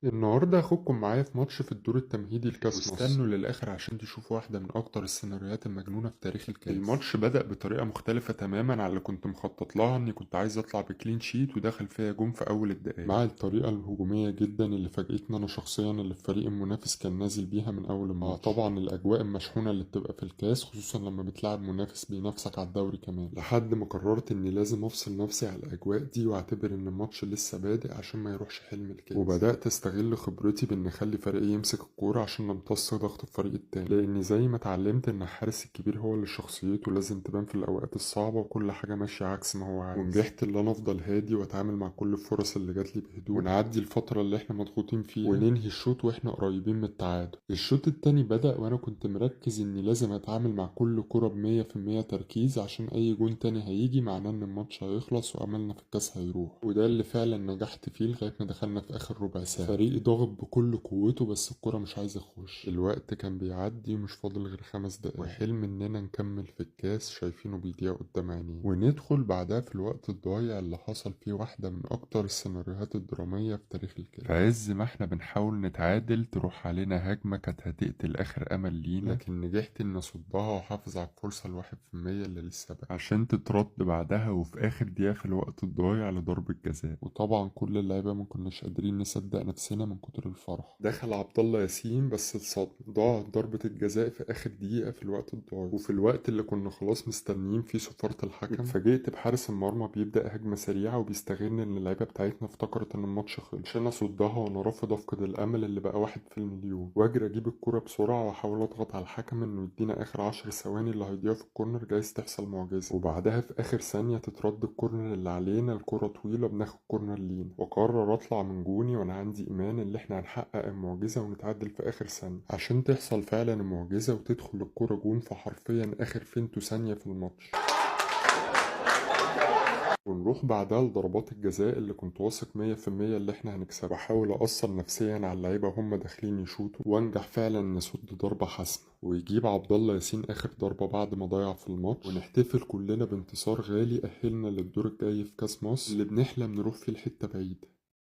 النهارده هاخدكم معايا في ماتش في الدور التمهيدي لكاس مصر، مصر. واستنوا للاخر عشان تشوفوا واحده من اكتر السيناريوهات المجنونه في تاريخ الكاس. الماتش بدأ بطريقه مختلفه تماما عن اللي كنت مخطط لها، اني كنت عايز اطلع بكلين شيت ودخل فيا جون في اول الدقايق، مع الطريقه الهجوميه جدا اللي فاجئتني انا شخصيا، اللي الفريق المنافس كان نازل بيها من اول الماتش. طبعا الاجواء المشحونه اللي بتبقى في الكاس، خصوصا لما بتلعب منافس بينافسك على الدوري كمان، لحد ما قررت اني لازم افصل نفسي على الاجواء دي واعتبر ان الماتش لسه بادئ عشان ما يروحش حلم الكاس. وبدأت استغل خبرتي بان اخلي فريقي يمسك الكوره عشان نمتص ضغط الفريق التاني، لاني زي ما اتعلمت ان الحارس الكبير هو اللي شخصيته لازم تبان في الاوقات الصعبه وكل حاجه ماشيه عكس ما هو عايز. ونجحت ان انا افضل هادي واتعامل مع كل الفرص اللي جاتلي بهدوء، ونعدي الفتره اللي احنا مضغوطين فيها وننهي الشوط واحنا قريبين من التعادل. الشوط التاني بدأ وانا كنت مركز اني لازم اتعامل مع كل كرة ب100% تركيز، عشان اي جون تاني هيجي معناه ان الماتش هيخلص واملنا في الكاس هيروح. وده اللي فعلا نجحت فيه لغايه ما دخلنا في اخر ربع ساعه، فريقي ضاغط بكل قوته بس الكرة مش عايزه تخش. الوقت كان بيعدي ومش فاضل غير 5 دقايق، وحلم اننا نكمل في الكاس شايفينه بيضيع قدام عينينا، وندخل بعدها في الوقت الضايع اللي حصل فيه واحده من اكتر السيناريوهات الدراميه في تاريخ الكاس. في عز ما احنا بنحاول نتعادل تروح علينا هجمه كانت هتقتل اخر امل لينا، لكن نجحت اني اصدها واحافظ على الفرصه ال1% اللي لسه بقى عشان تترد بعدها، وفي اخر دقيقه في الوقت الضايع لضربه جزاء. وطبعا كل اللعيبه ما كناش قادرين نصدق نفسنا من كتر الفرح. دخل عبد الله ياسين بس اتصدم، ضاعت ضربه الجزاء في اخر دقيقه في الوقت الضايع، وفي الوقت اللي كنا خلاص مستنيين فيه صفاره الحكم اتفاجئت بحارس المرمى بيبدا هجمه سريعه وبيستغل ان اللعيبه بتاعتنا افتكرت ان الماتش خلص، عشان اصدها وانا رافض افقد الامل اللي بقى واحد في المليون، واجري اجيب الكرة بسرعه واحاول اضغط على الحكم انه يدينا اخر 10 ثواني اللي هيضيعوا في الكورنر، جايز تحصل معجزه. وبعدها في اخر ثانيه تترد الكورنر اللي علينا، الكرة طويله بناخد كورنر لينا، وقرر اطلع من جوني وانا عندي ايمان ان احنا هنحقق المعجزه ونتعادل في اخر ثانيه، عشان تحصل فعلا المعجزه وتدخل الكرة جون في حرفيا اخر فينتو ثانيه في الماتش، ونروح بعدها لضربات الجزاء اللي كنت واثق 100% اللي احنا هنكسبها، واحاول أثر نفسيا على اللعيبة وهم داخلين يشوطوا، وانجح فعلا ان اصد ضربة حاسمة، ويجيب عبد الله ياسين اخر ضربة بعد ما ضيع في الماتش، ونحتفل كلنا بانتصار غالي أهلنا للدور الجاي في كاس مصر اللي بنحلم نروح فيه لحتة بعيدة.